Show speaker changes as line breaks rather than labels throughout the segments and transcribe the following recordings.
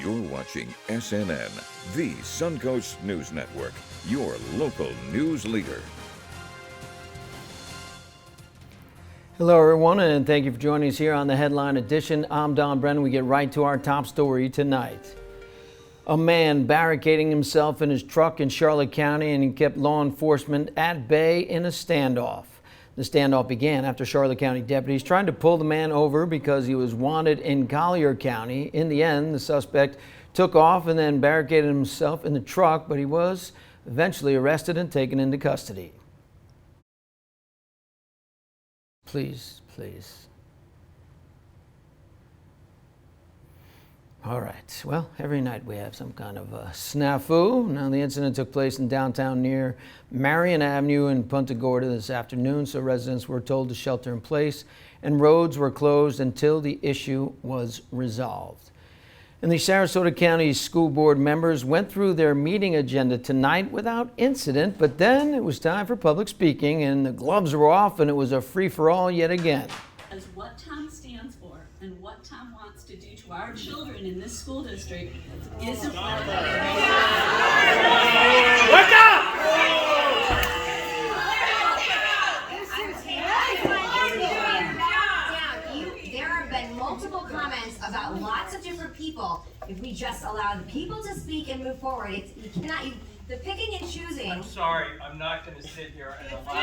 You're watching SNN, the Suncoast News Network, your local news leader.
Hello everyone, and thank you for joining us here on the Headline Edition. I'm Don Brennan. We get right to our top story tonight. A man barricading himself in his truck in Charlotte County, and he kept law enforcement at bay in a standoff. The standoff began after Charlotte County deputies tried to pull the man over because he was wanted in Collier County. In the end, the suspect took off and then barricaded himself in the truck, but he was eventually arrested and taken into custody. Please. All right, well, every night we have some kind of a snafu. Now, the incident took place in downtown near Marion Avenue in Punta Gorda this afternoon, so residents were told to shelter in place and roads were closed until the issue was resolved. And the Sarasota County School Board members went through their meeting agenda tonight without incident, but then it was time for public speaking and the gloves were off and it was a free-for-all yet again.
As what Tom stands for and what Tom wants to do to our children in this school district isn't what
Wake up!
There have been multiple comments about lots of different people. If we just allow the people to speak and move forward, you cannot. The picking and choosing.
I'm sorry, I'm not going to sit here and allow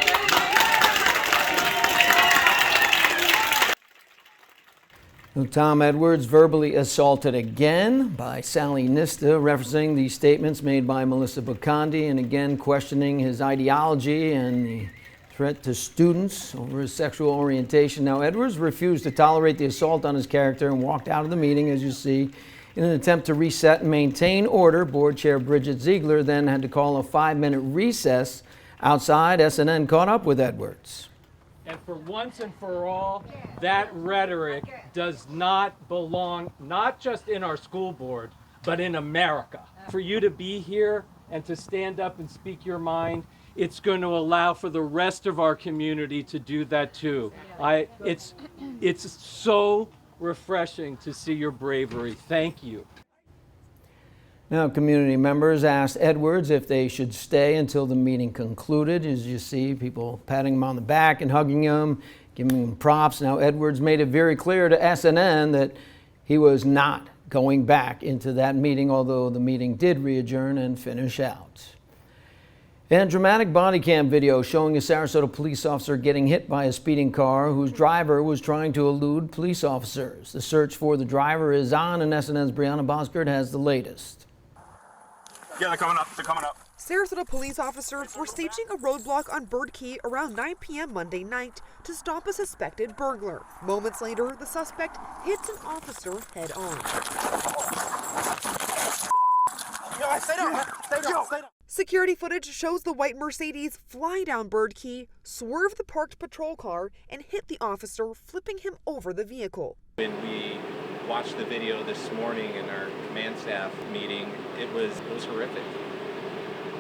Tom Edwards verbally assaulted again by Sally Nista, referencing the statements made by Melissa Bacandi and again questioning his ideology and the threat to students over his sexual orientation. Now, Edwards refused to tolerate the assault on his character and walked out of the meeting, as you see. In an attempt to reset and maintain order, Board Chair Bridget Ziegler then had to call a 5-minute recess outside. SNN caught up with Edwards.
And for once and for all, that rhetoric does not belong, not just in our school board, but in America. For you to be here and to stand up and speak your mind, it's going to allow for the rest of our community to do that too. It's so refreshing to see your bravery. Thank you.
Now, community members asked Edwards if they should stay until the meeting concluded. As you see, people patting him on the back and hugging him, giving him props. Now, Edwards made it very clear to SNN that he was not going back into that meeting, although the meeting did re-adjourn and finish out. And dramatic body cam video showing a Sarasota police officer getting hit by a speeding car whose driver was trying to elude police officers. The search for the driver is on, and SNN's Brianna Boskert has the latest.
Yeah, they're coming up.
Sarasota police officers were staging a roadblock on Bird Key around 9 p.m. Monday night to stop a suspected burglar. Moments later, the suspect hits an officer head on.
Stay down.
Security footage shows the white Mercedes fly down Bird Key, swerve the parked patrol car, and hit the officer, flipping him over the vehicle.
When we watched the video this morning in our command staff meeting, it was horrific.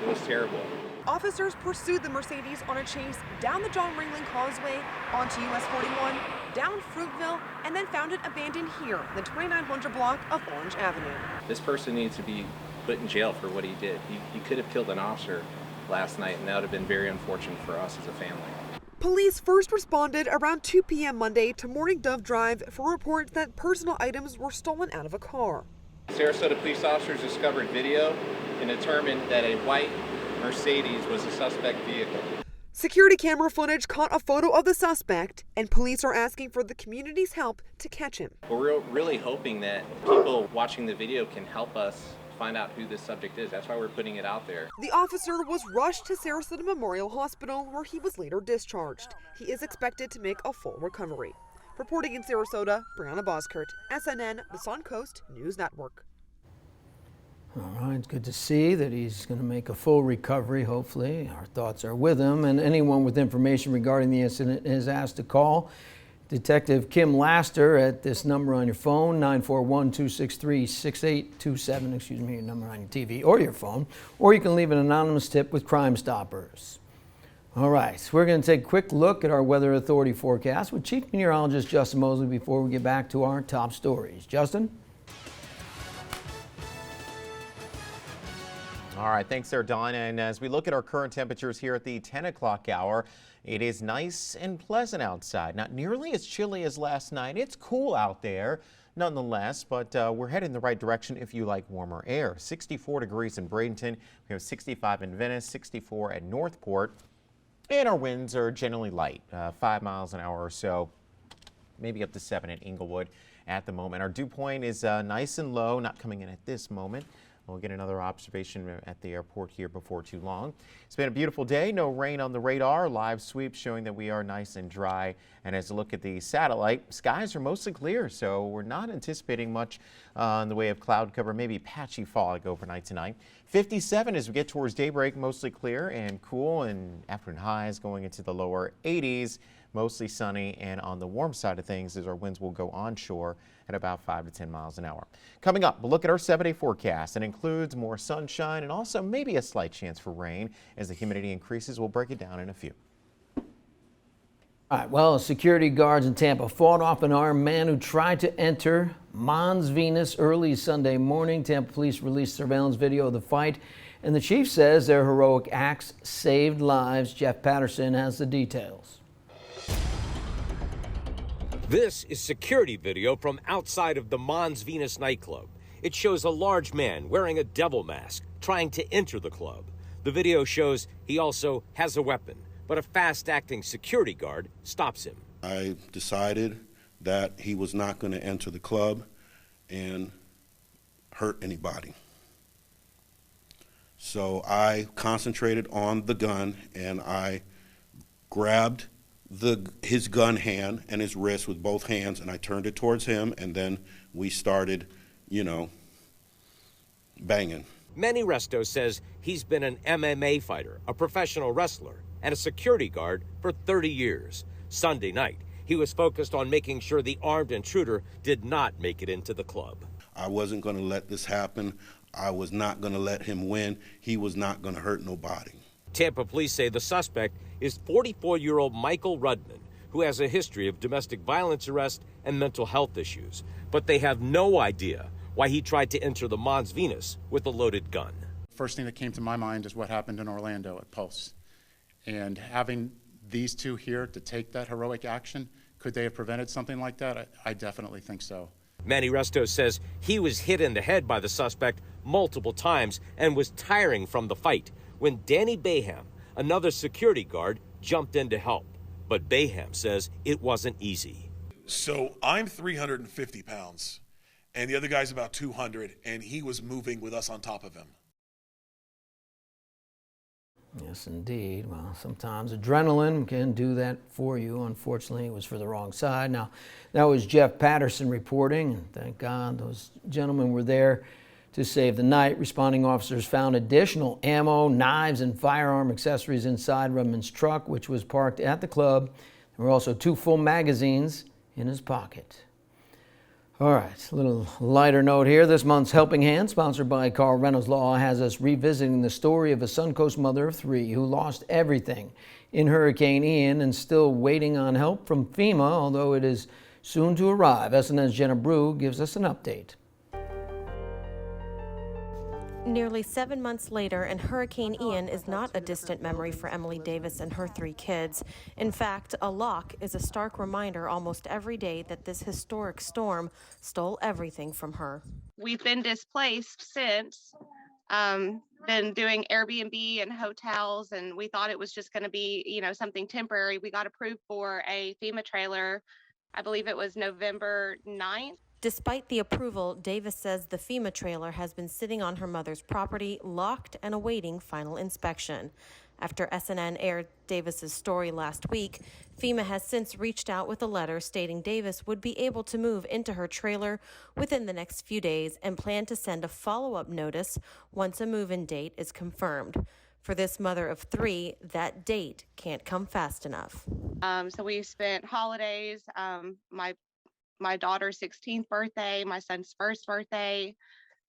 It was terrible.
Officers pursued the Mercedes on a chase down the John Ringling Causeway, onto US 41, down Fruitville, and then found it abandoned here, the 2900 block of Orange Avenue.
This person needs to be put in jail for what he did. He could have killed an officer last night, and that would have been very unfortunate for us as a family.
Police first responded around 2 p.m. Monday to Morning Dove Drive for reports that personal items were stolen out of a car.
Sarasota police officers discovered video and determined that a white Mercedes was a suspect vehicle.
Security camera footage caught a photo of the suspect, and police are asking for the community's help to catch him.
We're really hoping that people watching the video can help us find out who this subject is. That's why we're putting it out there.
The officer was rushed to Sarasota Memorial Hospital, where he was later discharged. He is expected to make a full recovery. Reporting in Sarasota, Brianna Boskert, SNN, the Suncoast News Network.
All right, it's good to see that he's going to make a full recovery, hopefully. Our thoughts are with him, and anyone with information regarding the incident is asked to call Detective Kim Laster at this number on your phone, 941-263-6827, excuse me, your number on your TV or your phone, or you can leave an anonymous tip with Crime Stoppers. All right, so we're going to take a quick look at our Weather Authority forecast with Chief Meteorologist Justin Mosley before we get back to our top stories. Justin?
All right, thanks there, Don. And as we look at our current temperatures here at the 10 o'clock hour, it is nice and pleasant outside. Not nearly as chilly as last night. It's cool out there nonetheless, but we're headed in the right direction if you like warmer air. 64 degrees in Bradenton. We have 65 in Venice, 64 at Northport. And our winds are generally light, 5 miles an hour or so, maybe up to 7 in Inglewood at the moment. Our dew point is nice and low, not coming in at this moment. We'll get another observation at the airport here before too long. It's been a beautiful day. No rain on the radar. Live sweep showing that we are nice and dry. And as I look at the satellite, skies are mostly clear, so we're not anticipating much in the way of cloud cover, maybe patchy fog overnight tonight. 57 as we get towards daybreak, mostly clear and cool, and afternoon highs going into the lower 80s. Mostly sunny and on the warm side of things as our winds will go onshore at about 5 to 10 miles an hour. Coming up, we'll look at our 7-day forecast. It includes more sunshine and also maybe a slight chance for rain. As the humidity increases, we'll break it down in a few.
All right, well, security guards in Tampa fought off an armed man who tried to enter Mons Venus early Sunday morning. Tampa police released surveillance video of the fight, and the chief says their heroic acts saved lives. Jeff Patterson has the details.
This is security video from outside of the Mons Venus nightclub. It shows a large man wearing a devil mask trying to enter the club. The video shows he also has a weapon, but a fast-acting security guard stops him.
I decided that he was not going to enter the club and hurt anybody. So I concentrated on the gun and I grabbed his gun hand and his wrist with both hands, and I turned it towards him, and then we started, banging.
Manny Resto says he's been an MMA fighter, a professional wrestler, and a security guard for 30 years. Sunday night, he was focused on making sure the armed intruder did not make it into the club.
I wasn't going to let this happen. I was not going to let him win. He was not going to hurt nobody.
Tampa police say the suspect is 44-year-old Michael Rudman, who has a history of domestic violence arrest and mental health issues. But they have no idea why he tried to enter the Mons Venus with a loaded gun.
First thing that came to my mind is what happened in Orlando at Pulse. And having these two here to take that heroic action, could they have prevented something like that? I definitely think so.
Manny Resto says he was hit in the head by the suspect multiple times and was tiring from the fight when Danny Baham, another security guard, jumped in to help. But Baham says it wasn't easy.
So I'm 350 pounds, and the other guy's about 200, and he was moving with us on top of him.
Yes, indeed. Well, sometimes adrenaline can do that for you. Unfortunately, it was for the wrong side. Now, that was Jeff Patterson reporting, and thank God those gentlemen were there to save the night. Responding officers found additional ammo, knives, and firearm accessories inside Rudman's truck, which was parked at the club. There were also 2 full magazines in his pocket. All right, a little lighter note here. This month's Helping Hand, sponsored by Carl Reynolds Law, has us revisiting the story of a Suncoast mother of 3 who lost everything in Hurricane Ian and still waiting on help from FEMA, although it is soon to arrive. SNN's Jenna Brew gives us an update.
Nearly 7 months later, and Hurricane Ian is not a distant memory for Emily Davis and her 3 kids. In fact, a lock is a stark reminder almost every day that this historic storm stole everything from her.
We've been displaced since, been doing Airbnb and hotels, and we thought it was just going to be, something temporary. We got approved for a FEMA trailer. I believe it was November 9th.
Despite the approval, Davis says the FEMA trailer has been sitting on her mother's property, locked and awaiting final inspection. After SNN aired Davis's story last week, FEMA has since reached out with a letter stating Davis would be able to move into her trailer within the next few days and plan to send a follow-up notice once a move-in date is confirmed. For this mother of 3, that date can't come fast enough.
So we spent holidays, my daughter's 16th birthday, my son's first birthday,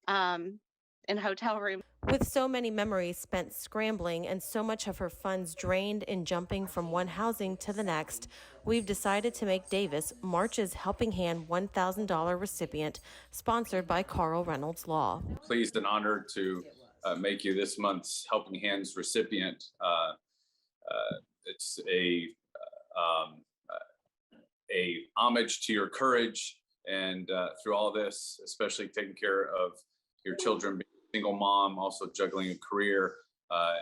in hotel room.
With so many memories spent scrambling and so much of her funds drained in jumping from one housing to the next, we've decided to make Davis March's Helping Hand $1,000 recipient, sponsored by Carl Reynolds Law.
Pleased and honored to make you this month's Helping Hands recipient. It's a homage to your courage and through all this, especially taking care of your children, being a single mom, also juggling a career,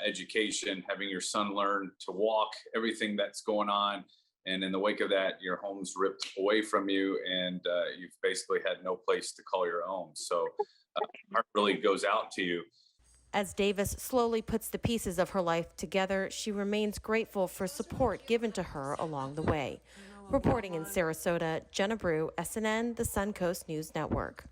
education, having your son learn to walk, everything that's going on. And in the wake of that, your home's ripped away from you and you've basically had no place to call your own. So my heart really goes out to you.
As Davis slowly puts the pieces of her life together, she remains grateful for support given to her along the way. Reporting in Sarasota, Jenna Brew, SNN, the Suncoast News Network.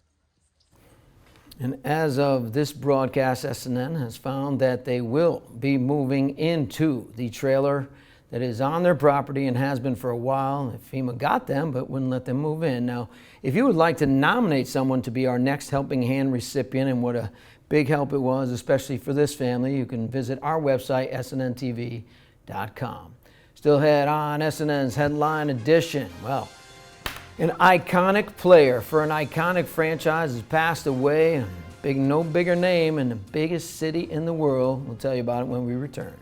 And as of this broadcast, SNN has found that they will be moving into the trailer that is on their property and has been for a while. FEMA got them, but wouldn't let them move in. Now, if you would like to nominate someone to be our next Helping Hand recipient, and what a big help it was, especially for this family, you can visit our website, snntv.com. Still ahead on SNN's Headline Edition. Well, an iconic player for an iconic franchise has passed away. No bigger name in the biggest city in the world. We'll tell you about it when we return.